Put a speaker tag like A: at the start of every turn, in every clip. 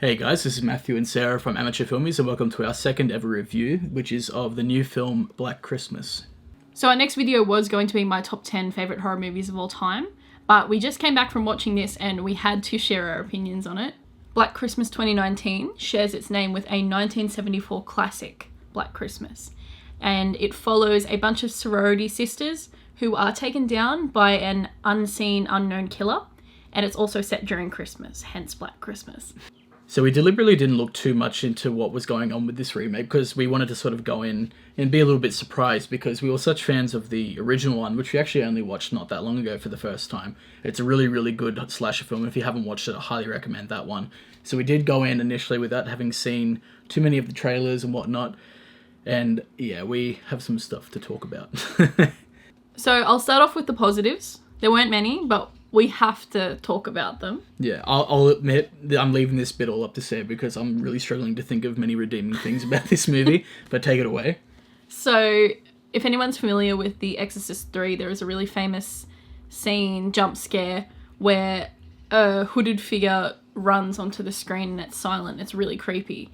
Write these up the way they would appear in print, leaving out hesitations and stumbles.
A: Hey guys, this is Matthew and Sarah from Amateur Filmies, and welcome to our second ever review, which is of the new film Black Christmas.
B: So our next video was going to be my top 10 favourite horror movies of all time, but we just came back from watching this and we had to share our opinions on it. Black Christmas 2019 shares its name with a 1974 classic, Black Christmas, and it follows a bunch of sorority sisters who are taken down by an unseen, unknown killer, and it's also set during Christmas, hence Black Christmas.
A: So we deliberately didn't look too much into what was going on with this remake because we wanted to sort of go in and be a little bit surprised because we were such fans of the original one, which we actually only watched not that long ago for the first time. It's a really, really good slasher film. If you haven't watched it, I highly recommend that one. So we did go in initially without having seen too many of the trailers and whatnot. And yeah, we have some stuff to talk about.
B: So I'll start off with the positives. There weren't many, but we have to talk about them.
A: Yeah, I'll admit that I'm leaving this bit all up to Sarah because I'm really struggling to think of many redeeming things about this movie, but take it away.
B: So, if anyone's familiar with The Exorcist 3, there is a really famous scene, jump scare, where a hooded figure runs onto the screen and it's silent. It's really creepy.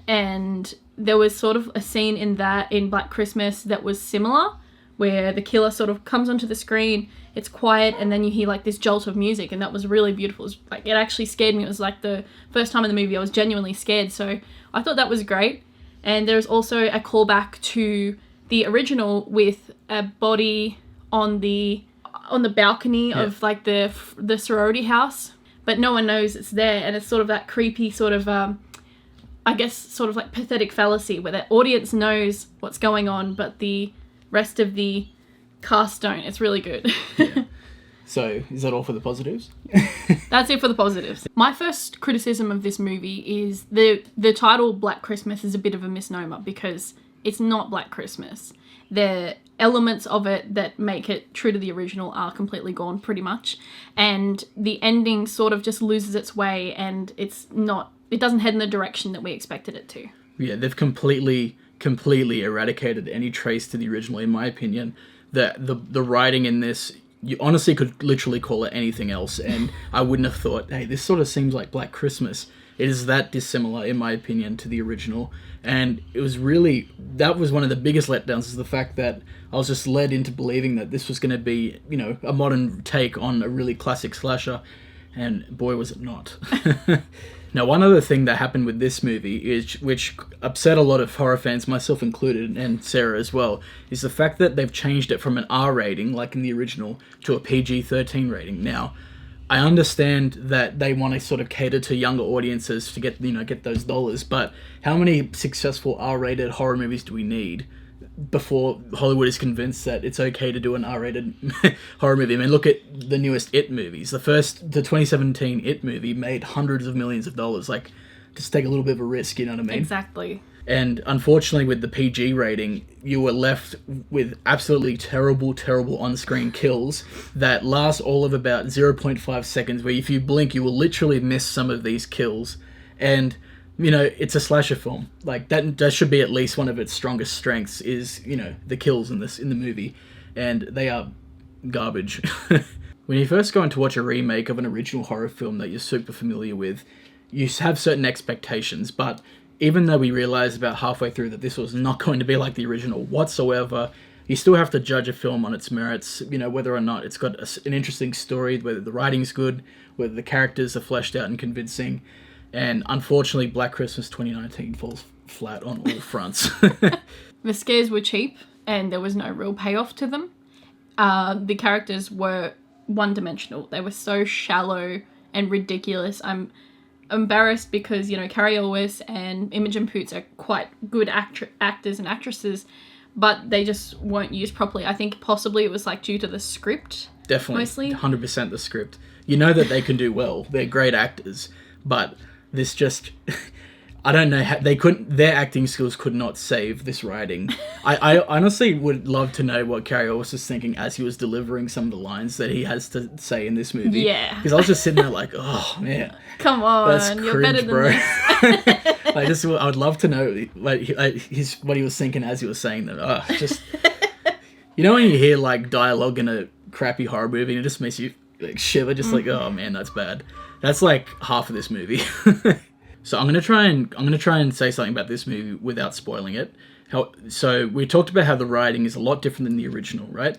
B: And there was sort of a scene in Black Christmas that was similar, where the killer sort of comes onto the screen, it's quiet, and then you hear like this jolt of music, and that was really beautiful. It actually scared me. It was like the first time in the movie I was genuinely scared, so I thought that was great. And there's also a callback to the original with a body on the balcony of like the sorority house, but no one knows it's there, and it's sort of that creepy sort of I guess sort of like pathetic fallacy where the audience knows what's going on, but the rest of the cast don't. It's really good.
A: Yeah. So, is that all for the positives?
B: That's it for the positives. My first criticism of this movie is the title Black Christmas is a bit of a misnomer because it's not Black Christmas. The elements of it that make it true to the original are completely gone pretty much, and the ending sort of just loses its way, and it doesn't head in the direction that we expected it to. Yeah,
A: they've completely eradicated any trace to the original, in my opinion. The writing in this, you honestly could literally call it anything else, and I wouldn't have thought, hey, this sort of seems like Black Christmas. It is that dissimilar, in my opinion, to the original, and that was one of the biggest letdowns, is the fact that I was just led into believing that this was going to be, a modern take on a really classic slasher, and boy, was it not. Now, one other thing that happened with this movie, which upset a lot of horror fans, myself included, and Sarah as well, is the fact that they've changed it from an R rating, like in the original, to a PG-13 rating. Now, I understand that they want to sort of cater to younger audiences to get those dollars, but how many successful R-rated horror movies do we need before Hollywood is convinced that it's okay to do an R-rated horror movie? I mean, look at the newest It movies. The 2017 It movie made hundreds of millions of dollars. Like, just take a little bit of a risk, you know what I mean?
B: Exactly.
A: And unfortunately, with the PG rating, you were left with absolutely terrible, terrible on-screen kills that last all of about 0.5 seconds, where if you blink, you will literally miss some of these kills. And it's a slasher film. Like, that should be at least one of its strongest strengths is, the kills in the movie. And they are garbage. When you first go in to watch a remake of an original horror film that you're super familiar with, you have certain expectations. But even though we realized about halfway through that this was not going to be like the original whatsoever, you still have to judge a film on its merits, whether or not it's got an interesting story, whether the writing's good, whether the characters are fleshed out and convincing. And unfortunately, Black Christmas 2019 falls flat on all fronts.
B: The scares were cheap, and there was no real payoff to them. The characters were one-dimensional. They were so shallow and ridiculous. I'm embarrassed because, Carrie Elwes and Imogen Poots are quite good actors and actresses, but they just weren't used properly. I think possibly it was due to the script.
A: Definitely,
B: mostly.
A: 100% the script. You know that they can do well. They're great actors, but this just, I don't know how their acting skills could not save this writing. I honestly would love to know what Carrie Elwes was thinking as he was delivering some of the lines that he has to say in this movie.
B: Yeah.
A: Because I was just sitting there like, oh man.
B: Come on,
A: that's cringe,
B: you're better than
A: bro.
B: this.
A: I would love to know what he was thinking as he was saying that. When you hear dialogue in a crappy horror movie and it just makes you shiver, just oh man, that's bad. That's half of this movie. So I'm gonna try and say something about this movie without spoiling it. So we talked about how the writing is a lot different than the original, right?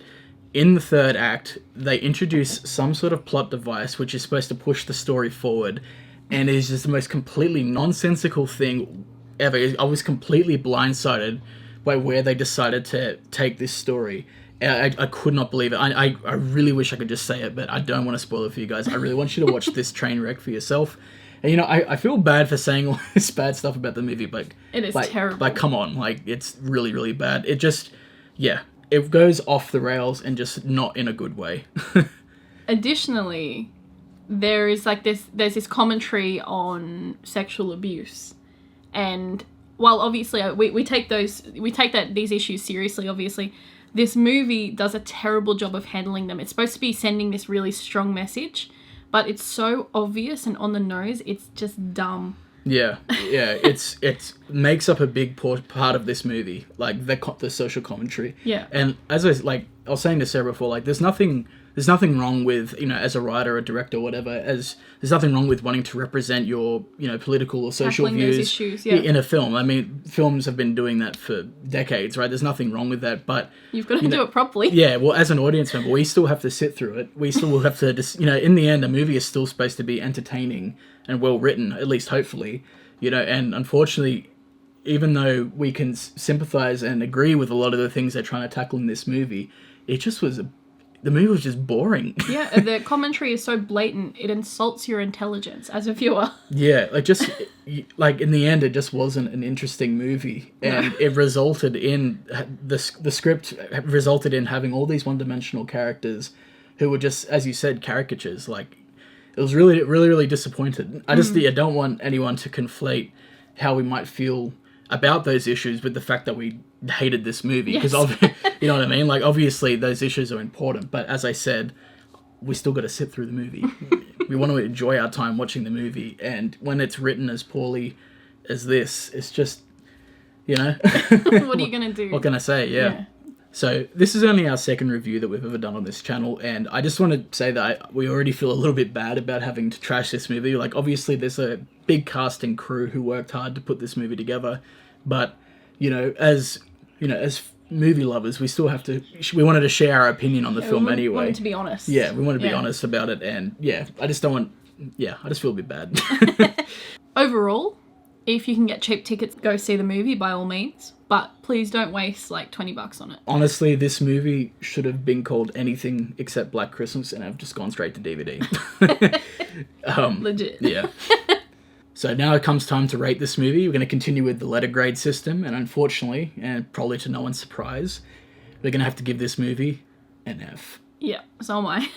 A: In the third act, they introduce some sort of plot device which is supposed to push the story forward, and it is just the most completely nonsensical thing ever. I was completely blindsided by where they decided to take this story. I could not believe it. I really wish I could just say it, but I don't want to spoil it for you guys. I really want you to watch this train wreck for yourself. And, you know, I feel bad for saying all this bad stuff about the movie, but...
B: It is terrible.
A: Like, come on. Like, it's really, really bad. It just... Yeah. It goes off the rails and just not in a good way.
B: Additionally, there is, like, there's this commentary on sexual abuse. And while obviously we take these issues seriously, obviously, this movie does a terrible job of handling them. It's supposed to be sending this really strong message, but it's so obvious and on the nose, it's just dumb.
A: Yeah, it makes up a big part of this movie, like the social commentary.
B: Yeah.
A: And as I was saying to Sarah before, like there's nothing wrong with, you know, as a writer or director or whatever, there's nothing wrong with wanting to represent your, you know, political or social
B: Tackling
A: views
B: those issues, yeah.
A: in a film. I mean, films have been doing that for decades, right? There's nothing wrong with that, but...
B: You've got to do it properly.
A: Yeah, well, as an audience member, we still have to sit through it. We still will have to, you know, in the end, a movie is still supposed to be entertaining and well written, at least hopefully, you know, and unfortunately, even though we can sympathize and agree with a lot of the things they're trying to tackle in this movie, it just was the movie was just boring.
B: Yeah, the commentary is so blatant, it insults your intelligence as a viewer.
A: Yeah, like in the end, it just wasn't an interesting movie, and it resulted in the script resulted in having all these one-dimensional characters who were just, as you said, caricatures. Like, it was really, really, really disappointed. I don't want anyone to conflate how we might feel about those issues with the fact that we hated this movie, because you know what I mean, like obviously those issues are important, but as I said, we still got to sit through the movie. We want to enjoy our time watching the movie, and when it's written as poorly as this, it's just, you know.
B: What are you gonna do?
A: What can I say? Yeah. So this is only our second review that we've ever done on this channel, and I just want to say that we already feel a little bit bad about having to trash this movie. Like, obviously there's a big cast and crew who worked hard to put this movie together, but as movie lovers, we still have to. We wanted to share our opinion on the film anyway.
B: We wanted to be honest.
A: Yeah, we want to be honest about it, and I just don't want. Yeah, I just feel a bit bad.
B: Overall, if you can get cheap tickets, go see the movie by all means. But please don't waste like $20 on it.
A: Honestly, this movie should have been called anything except Black Christmas, and I've just gone straight to DVD.
B: Legit.
A: Yeah. So now it comes time to rate this movie. We're going to continue with the letter grade system, and unfortunately, and probably to no one's surprise, we're going to have to give this movie an F.
B: Yeah, so am I.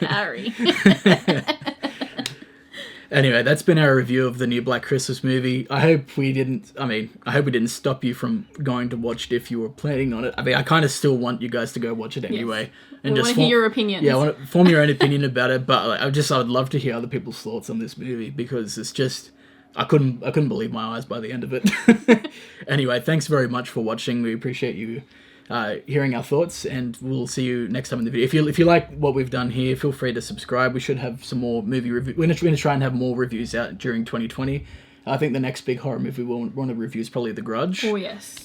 B: Sorry.
A: Anyway, that's been our review of the new Black Christmas movie. I hope we didn't stop you from going to watch it if you were planning on it. I mean, I kind of still want you guys to go watch it anyway.
B: Yes.
A: And
B: we
A: just
B: want to hear your opinions.
A: Yeah, I want to form your own opinion about it, but like, I would love to hear other people's thoughts on this movie, because it's just, I couldn't believe my eyes by the end of it. Anyway, thanks very much for watching. We appreciate you hearing our thoughts, and we'll see you next time in the video. If you like what we've done here, feel free to subscribe. We should have some more movie reviews. We're going to try and have more reviews out during 2020. I think the next big horror movie we'll want to review is probably The Grudge.
B: Oh yes.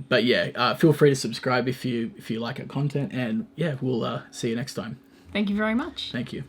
A: But yeah, feel free to subscribe if you like our content, and yeah, we'll see you next time.
B: Thank you very much.
A: Thank you.